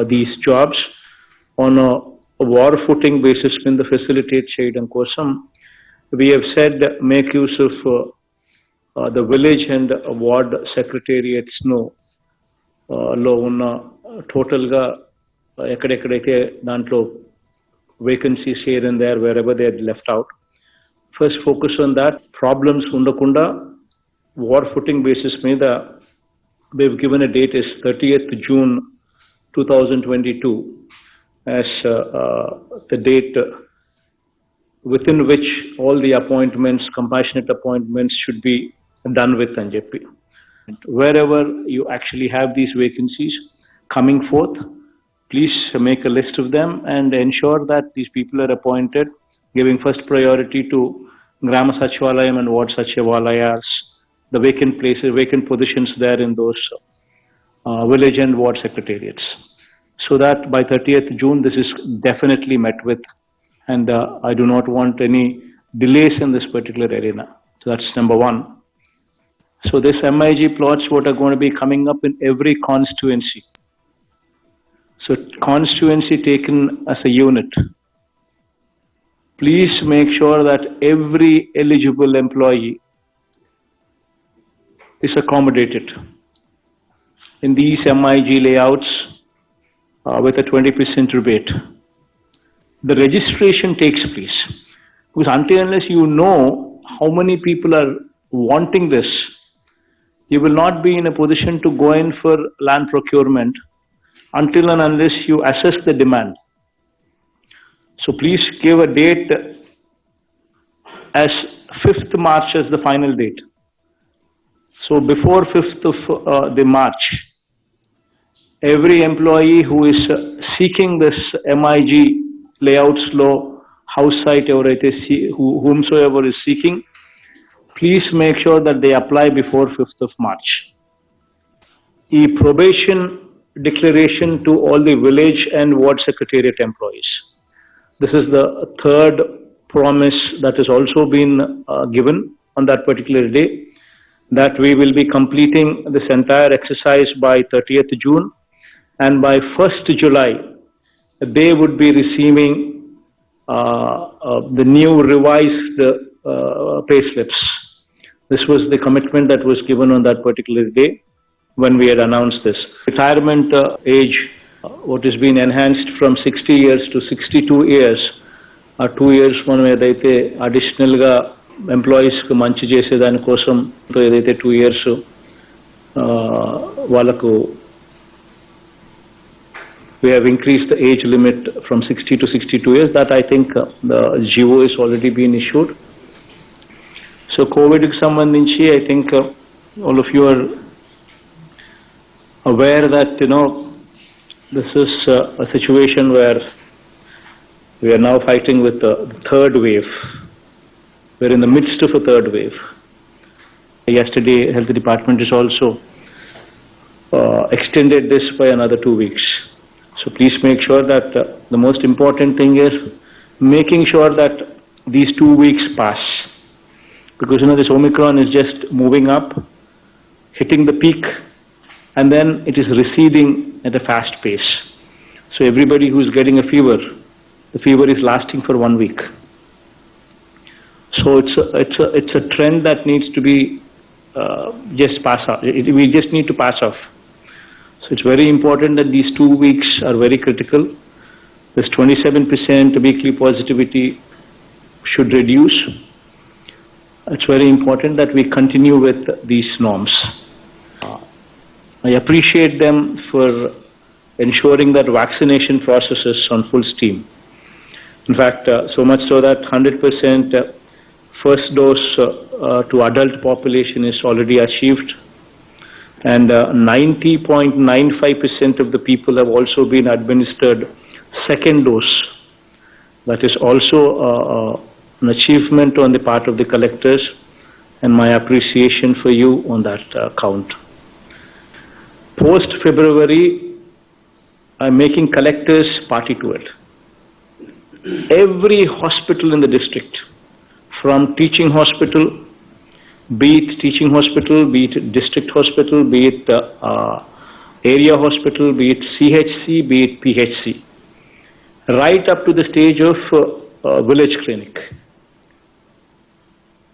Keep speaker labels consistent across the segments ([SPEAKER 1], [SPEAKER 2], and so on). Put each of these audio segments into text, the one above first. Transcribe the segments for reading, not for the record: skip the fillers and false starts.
[SPEAKER 1] these jobs on a war footing basis in the facilitate cheyadam kosam. We have said make use of the village and ward secretariats లో ఉన్న టోటల్గా ఎక్కడెక్కడైతే దాంట్లో vacancies here and there wherever they had left out. First focus on that. Problems undakunda war footing basis meeda they've given a date is 30th June 2022 as the date within which all the appointments, compassionate appointments should be done with and JP. Wherever you actually have these vacancies coming forth, please make a list of them and ensure that these people are appointed, giving first priority to Grama Sachivalayam and Ward Sachivalayas, the vacant places, vacant positions there in those village and ward secretariats. So that by 30th June, this is definitely met with, and I do not want any delays in this particular arena. So that's number one. So this MIG plots what are going to be coming up in every constituency. So constituency taken as a unit. Please make sure that every eligible employee is accommodated in these MIG layouts with a 20% rebate. The registration takes place. Because until unless you know how many people are wanting this, you will not be in a position to go in for land procurement until and unless you assess the demand. So please give a date as 5th March as the final date. So before 5th of the March, every employee who is seeking this MIG layouts law, house site, whomsoever is seeking, please make sure that they apply before 5th of March. The probation declaration to all the village and ward secretariat employees. This is the third promise that has also been given on that particular day, that we will be completing this entire exercise by 30th June, and by 1st July, they would be receiving the new revised payslips. This was the commitment that was given on that particular day when we had announced this. Retirement age, what has been enhanced from 60 years to 62 years, 2 years మనం ఏదైతే అడిషనల్గా ఎంప్లాయీస్కి మంచి చేసే దానికోసం ఏదైతే 2 years వాళ్ళకు we have increased the age limit from 60 to 62 years. That I think the GO is already been issued. So COVID ki sambandhinchi, I think all of you are aware that this is a situation where we are now fighting with the third wave. We're in the midst of a third wave. Yesterday, Health Department has also extended this by another 2 weeks. So please make sure that the most important thing is making sure that these 2 weeks pass. Because this Omicron is just moving up, hitting the peak, and then it is receding at a fast pace. So everybody who is getting a fever, the fever is lasting for 1 week. So it's a trend that needs to be just pass off. We just need to pass off. So it's very important that these 2 weeks are very critical. This 27% weekly positivity should reduce. It's very important that we continue with these norms. I appreciate them for ensuring that vaccination process is on full steam. In fact, so much so that 100% first dose to adult population is already achieved, and 90.95% of the people have also been administered second dose. That is also an achievement on the part of the collectors, and my appreciation for you on that count. Post February, I'm making collectors party to it. Every hospital in the district, from teaching hospital, be it teaching hospital, be it district hospital, be it area hospital, be it CHC, be it PHC, right up to the stage of village clinic.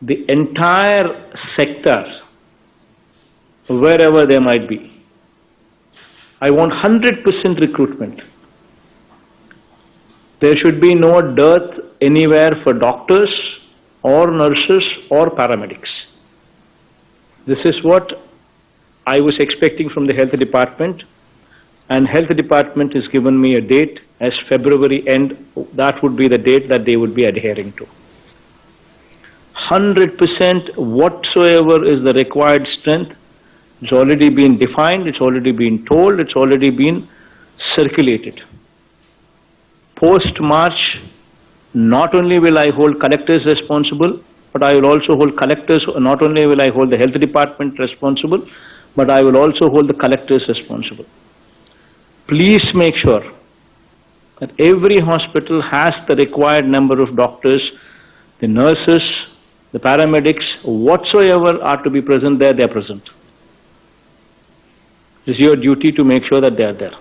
[SPEAKER 1] The entire sector, wherever they might be, I want 100% recruitment. There should be no dearth anywhere for doctors or nurses or paramedics. This is what I was expecting from the health department, and health department has given me a date as February end. That would be the date that they would be adhering to. 100% whatsoever is the required strength. It's already been defined, it's already been told, it's already been circulated. Post-March, not only will I hold collectors responsible, but I will also hold collectors, not only will I hold the health department responsible, but I will also hold the collectors responsible. Please make sure that every hospital has the required number of doctors, the nurses, the paramedics, whatsoever are to be present there, they are present. It is your duty to make sure that they are there.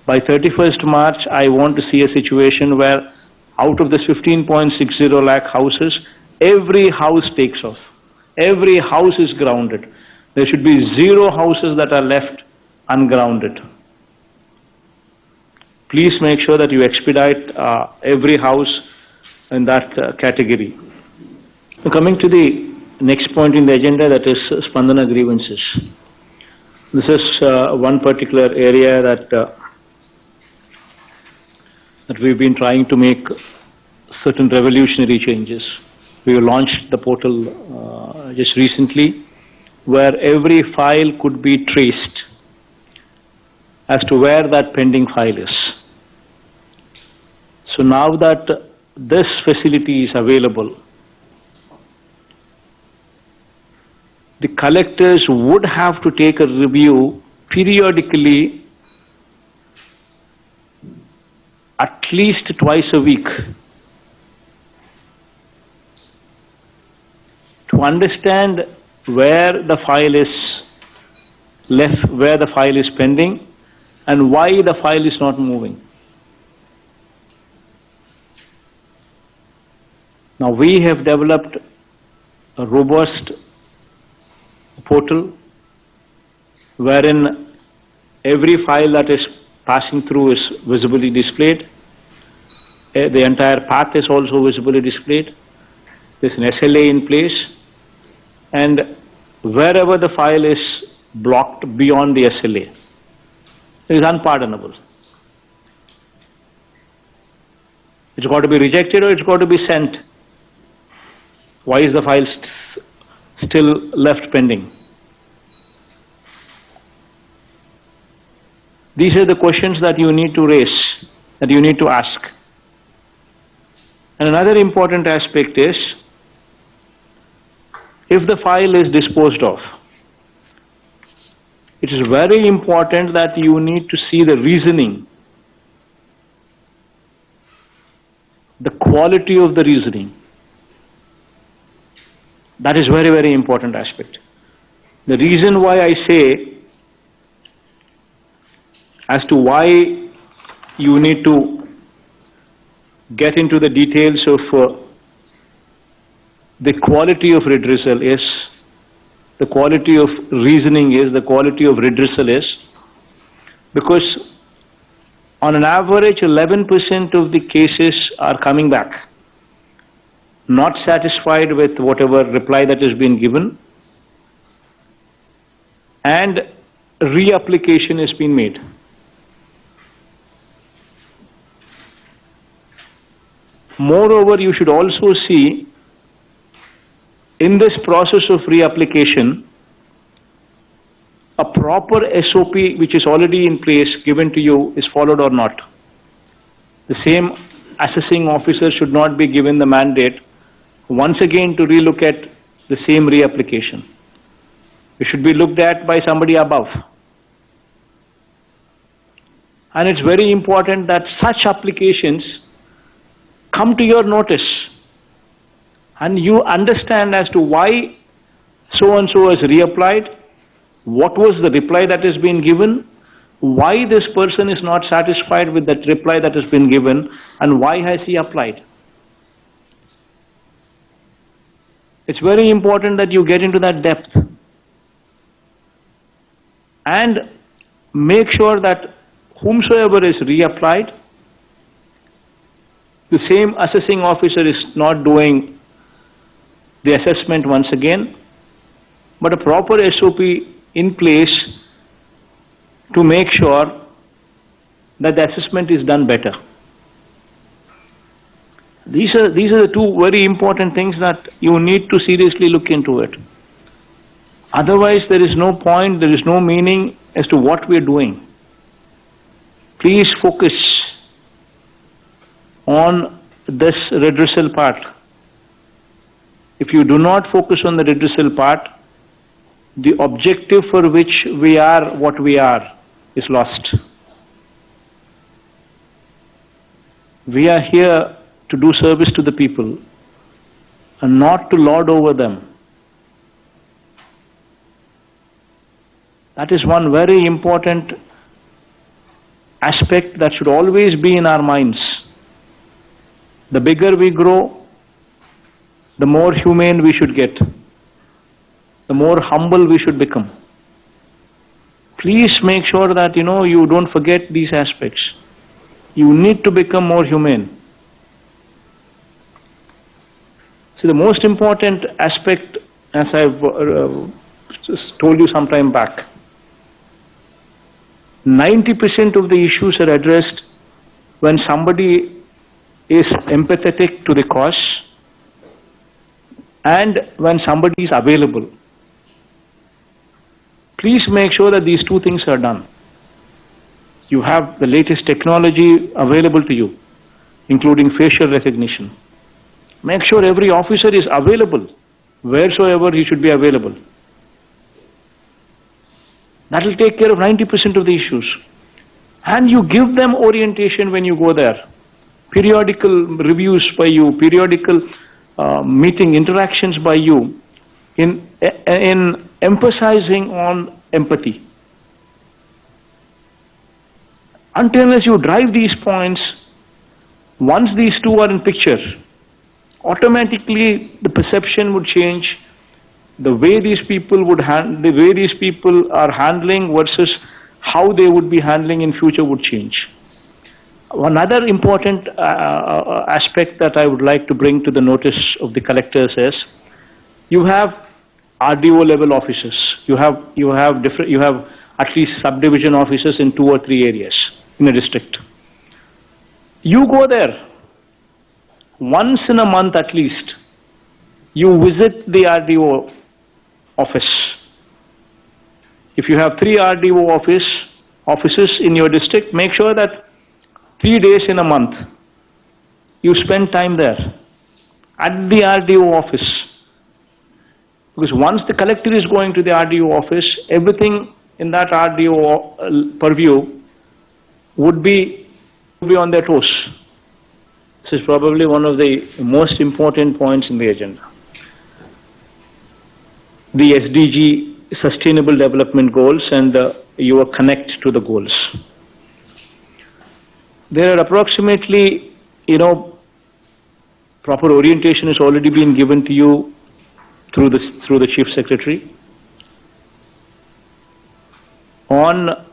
[SPEAKER 1] By 31st March, I want to see a situation where out of the 15.60 lakh houses, every house takes off. Every house is grounded. There should be 0 houses that are left ungrounded. Please make sure that you expedite every house in that category. So coming to the next point in the agenda, that is Spandana grievances. This is one particular area that we've been trying to make certain revolutionary changes. We launched the portal just recently, where every file could be traced as to where that pending file is. So now that this facility is available, the collectors would have to take a review periodically, at least twice a week, to understand where the file is left, where the file is pending, and why the file is not moving. Now we have developed a robust portal wherein every file that is passing through is visibly displayed. The entire path is also visibly displayed. There's an SLA in place, and wherever the file is blocked beyond the SLA, it is unpardonable. It's got to be rejected or it's got to be sent. Why is the file still left pending? These are the questions that you need to raise, that you need to ask. And another important aspect is, if the file is disposed of, it is very important that you need to see the reasoning, the quality of the reasoning. That is very, very important aspect. The reason why I say as to why you need to get into the details of the quality of redressal is, the quality of reasoning is, the quality of redressal is, because on an average 11% of the cases are coming back, not satisfied with whatever reply that has been given, and reapplication has been made. Moreover, you should also see in this process of reapplication, a proper SOP which is already in place given to you is followed or not. The same assessing officer should not be given the mandate once again to relook at the same reapplication. It should be looked at by somebody above. And it's very important that such applications come to your notice and you understand as to why so and so has reapplied, what was the reply that has been given, why this person is not satisfied with that reply that has been given, and why has he applied. It's very important that you get into that depth and make sure that whomsoever is reapplied, the same assessing officer is not doing the assessment once again, but a proper SOP in place to make sure that the assessment is done better. These are the two very important things that you need to seriously look into it. Otherwise, there is no point, there is no meaning as to what we are doing. Please focus on this redressal part. If you do not focus on the redressal part, the objective for which we are what we are is lost. We are here to do service to the people and not to lord over them. That is one very important aspect that should always be in our minds. The bigger we grow, the more humane we should get, the more humble we should become. Please make sure that you don't forget these aspects. You need to become more humane. So the most important aspect, as I've told you some time back, 90% of the issues are addressed when somebody is empathetic to the cause and when somebody is available. Please make sure that these two things are done. You have the latest technology available to you, including facial recognition. Make sure every officer is available wheresoever he should be available. That will take care of 90% of the issues. And you give them orientation when you go there. Periodical reviews by you, periodical meeting interactions by you in emphasizing on empathy. Until as you drive these points, once these two are in picture, automatically the perception would change. The way these people are handling versus how they would be handling in future would change. Another important aspect that I would like to bring to the notice of the collectors is, you have RDO level officers. You have at least subdivision officers in 2 or 3 areas in a district. You go there once in a month at least. You visit the RDO office. If you have 3 RDO offices in your district, make sure that 3 days in a month you spend time there at the RDO office. Because once the collector is going to the RDO office, everything in that RDO purview would be on their toes. This is probably one of the most important points in the agenda. The SDG, Sustainable Development Goals, and your connect to the goals. There are approximately, proper orientation has already been given to you through the Chief Secretary on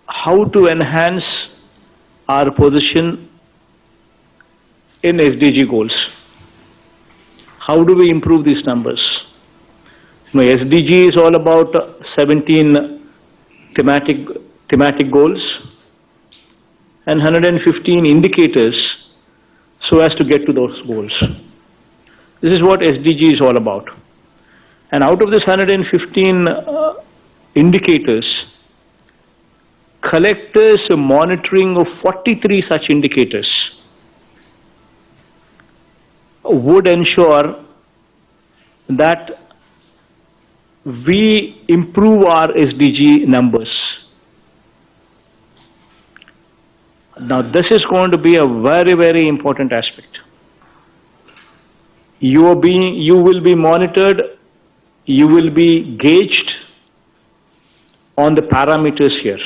[SPEAKER 1] how to enhance our position in SDG goals. How do we improve these numbers? SDG is all about 17 thematic goals and 115 indicators so as to get to those goals. This is what SDG is all about. And out of this 115 indicators, collectors monitoring of 43 such indicators would ensure that we improve our SDG numbers. Now this is going to be a very, very important aspect. You will be monitored, you will be gauged, on the parameters here.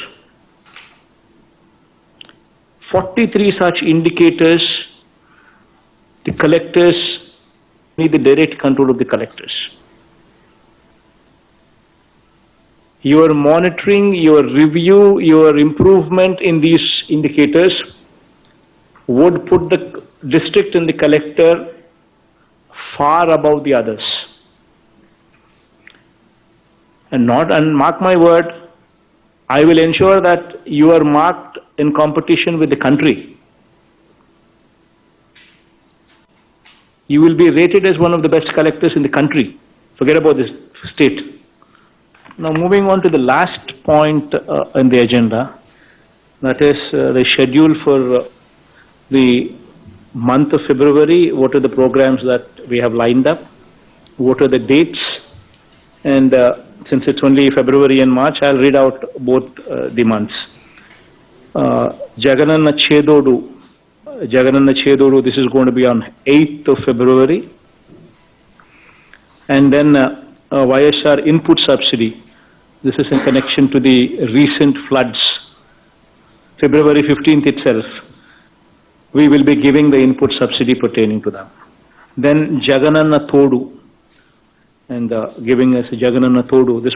[SPEAKER 1] 43 such indicators, the collectors need the direct control of the collectors. Your monitoring, your review, your improvement in these indicators would put the district and the collector far above the others. And mark my word, I will ensure that you are marked in competition with the country. You will be rated as one of the best collectors in the country. Forget about this state. Now moving on to the last point in the agenda, that is the schedule for the month of February. What are the programs that we have lined up? What are the dates? And since it's only February and March, I'll read out both the months. Jagan Chedodu, this is going to be on 8th of February. And then YSR input subsidy. This is in connection to the recent floods. February 15th itself, we will be giving the input subsidy pertaining to them. Then Jagananna Thodu, and giving us Jagananna Thodu. This